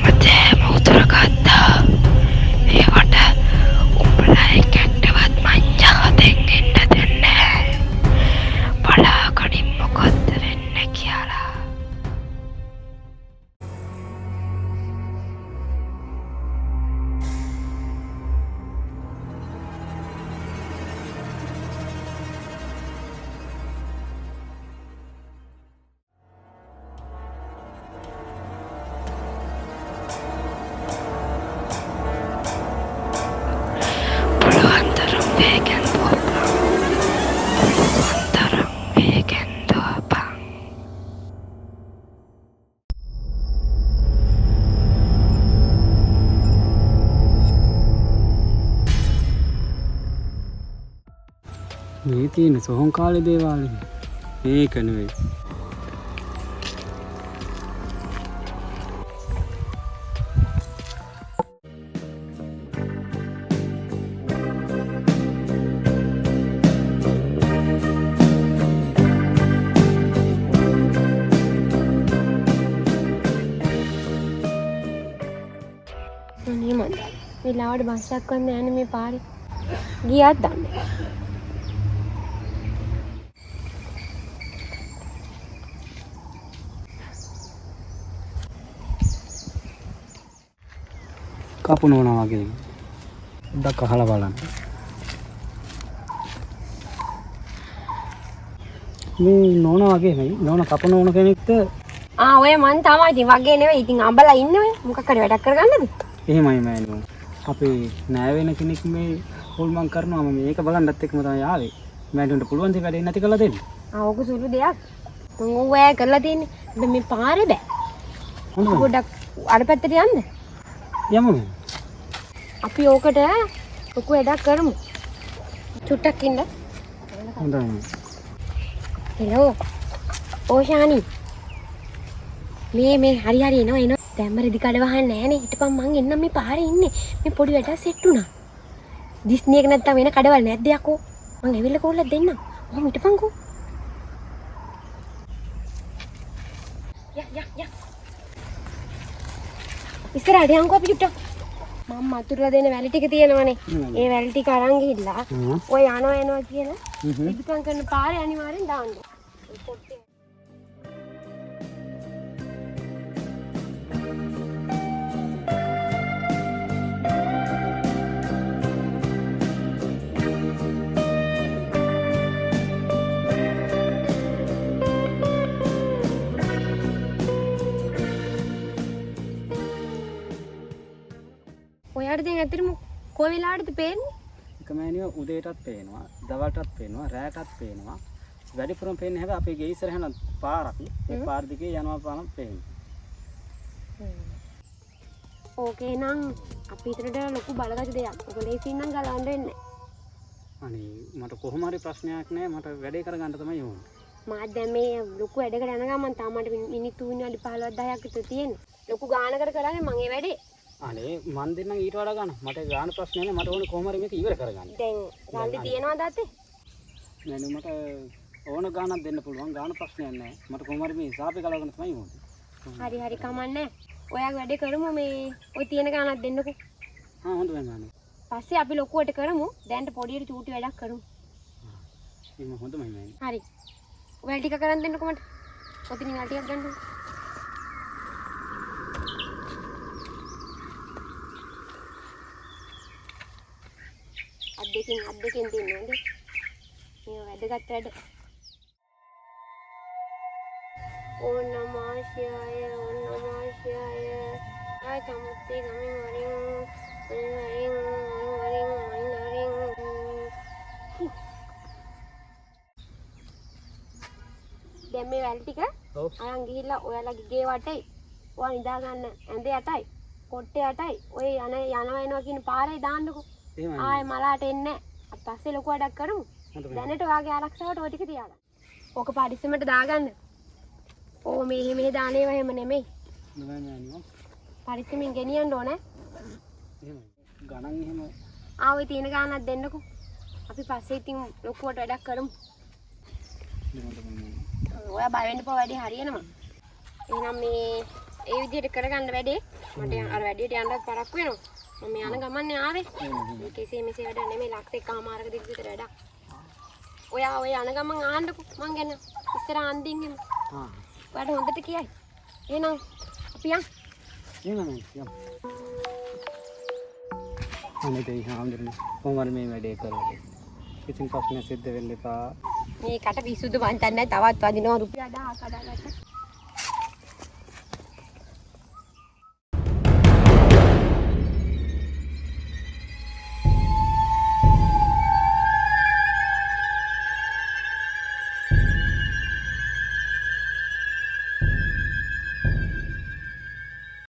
හැමතේම උතුර ගත්තා. ඒකට උඹලා එකටවත් මංජාතෙන් එන්න දෙන්නේ නැහැ. බලාගනින් මොකද්ද වෙන්නේ කියලා. මේ තියෙන සොහොන් කාලේ දේවාලේ මේක නෙවෙයි. අනේ මන්ද වෙලාවට බස් එකක් වන්න යන්නේ මේ පාරේ ගියාත් දන්නේ කපුනෝනා වගේ ඩක් අහලා බලන්න. මේ නෝනා වගේ නෙයි නෝනා කපුනෝන කෙනෙක්ද? ඔය මන් තමයි ඉතින් වගේ නෙවෙයි ඉතින් අඹලා ඉන්නේ ඔය මොකක් හරි වැඩක් කරගන්නද? එහෙමයි මෑණියෝ. අපේ නෑ වෙන කෙනෙක් මේ හොල්මන් කරනවා මම මේක බලන්නත් එක්කම තමයි ආවේ. මෑණියන්ට පුළුවන් දේ වැඩේ නැති කරලා දෙන්න. ඕක සුළු දෙයක්. මම ඔය කරලා තියෙන්නේ. හැබැයි මේ පාරේ බෑ. පොඩ්ඩක් අර පැත්තට යන්න. යමු. අපි ඕකට ලොකු වැඩක් කරමු. චුට්ටක් ඉන්න. හොඳයි. හෙලෝ. ඕෂානි. මේ හරි එනවා. දැන් මරදි කඩ වහන්න නෑනේ. හිටපන් මං එන්නම් මේ පාරේ ඉන්නේ. මේ පොඩි වැඩක් සෙට් වුණා. ඩිස්නි එක නැත්තම් වෙන කඩවල නැද්ද යකෝ? මං ඇවිල්ලා කොල්ලක් දෙන්නම්. ඔහොම හිටපන්කෝ. යා. ඉස්සරහට යන්කෝ අපි චුට්ටක්. මම මතුරුලා දෙන වැලි ටික තියෙනවනේ. ඒ වැලි ටික අරන් ගිහිල්ලා ඔය යනවා කියන ඉදිකම් කරන පාරේ අනිවාර්යෙන් දාන්න. ඔයාට දැන් ඇත්තටම කොයි වෙලාවටද පේන්නේ? එක මෑණියෝ උදේටත් පේනවා, දවල්ටත් පේනවා, රැටත් පේනවා. වැඩිපුරම පේන්නේ හැබැයි අපේ ගේ ඉස්සරහන පාරක්. ඒ පාර දිගේ යනවා පාරක් පේන්නේ. ඕකේ නම් අපි හිතට ලොකු බලගත් දෙයක්. ඔක ලේසියෙන් නම් ගලවන්න වෙන්නේ නැහැ. අනේ මට කොහොම හරි ප්‍රශ්නයක් නැහැ. මට වැඩේ කරගන්න තමයි ඕනේ. මාත් දැන් මේ ලොකු වැඩකට යන ගමන් තාමට මිනිත්තු 15 10ක් විතර තියෙන්නේ. ලොකු ගානකට කරන්නේ මම ඒ වැඩේ. අනේ මන් දෙන්නම් ඊට වඩා ගන්න. මට ගාන ප්‍රශ්නේ නැහැ. මට ඕනේ කොහොම හරි මේක ඉවර කරගන්න. දැන් රාලි තියනවද අතේ? නෑ මට ඕන ගානක් දෙන්න පුළුවන්. ගාන ප්‍රශ්නයක් නැහැ. මට කොහොම හරි මේ හිසාපේ ගලවන්න තමයි ඕනේ. හරි කමන්නේ. ඔයාගේ වැඩේ කරමු මේ ඔය තියෙන ගානක් දෙන්නකෝ. හොඳයි මෑණි. පස්සේ අපි ලොකුවට කරමු. දැන්ට පොඩියට චූටි වැඩක් කරමු. එහෙනම් හොඳයි මෑණි. හරි. ඔයාලා ටික කරන් දෙන්නකෝ මට. ඔතින් ආ ටිකක් ගන්න. අද්දකින් තියන්නේ නේද? මේ වැඩගත් වැඩ. ඕන නමාශයය ආය සමුත්තේ ගමින් වරින් දැන් මේ වැල් ටික අරන් ගිහිල්ලා ඔයාලගේ ගේ වටේ ඔයා නිදා ගන්න ඇඳේ යටයි කොට්ටේ යටයි ඔය යනවා එනවා කියන පාරේ දාන්නකෝ. ආයේ මලාට එන්නේ නැහැ. අපි පස්සේ ලොකු වැඩක් කරමු. දැනට ඔයාගේ ආරක්ෂාවට ඔය ටික තියාගන්න. ඕක පරිස්සමට දාගන්න. ඕ මේ මෙහෙ දානේව එහෙම නෙමෙයි. නෑ නෑ පරිස්සමින් ගෙනියන්න ඕනේ. එහෙමයි. ගණන් එහෙම ඔය තියෙන ගානක් දෙන්නකෝ. අපි පස්සේ ඉතින් ලොකුවට වැඩක් කරමු. ඔයා බය වෙන්න එපා වැඩේ හරියනවා. එහෙනම් මේ ඒ විදිහට කරගන්න වැඩේ මට අර වැඩේට යන්නත් පරක්කු වෙනවා. මම යන ගමන්නේ ආවේ. මේ කෙසේ මෙසේ වැඩ නෙමෙයි ලක්ෂයකමාරක දිගට වැඩක්. ඔයා ඔය යන ගමන් ආන්නකෝ මං ගැන ඉස්සර අන්දින්නෙම. ඔයාට හොඳට කියයි. එහෙනම් අපි යන්. යම්. අනේ දෙයි හාමුදුරනේ කොහොමද මේ වැඩේ කරන්නේ? කිසිම ප්‍රශ්නයක් සිද්ධ වෙන්න එපා. මේකට පිස්සුදු මන් තන්නේ තවත් වදිනවා රුපියල් 1000 කඩාගත්තා.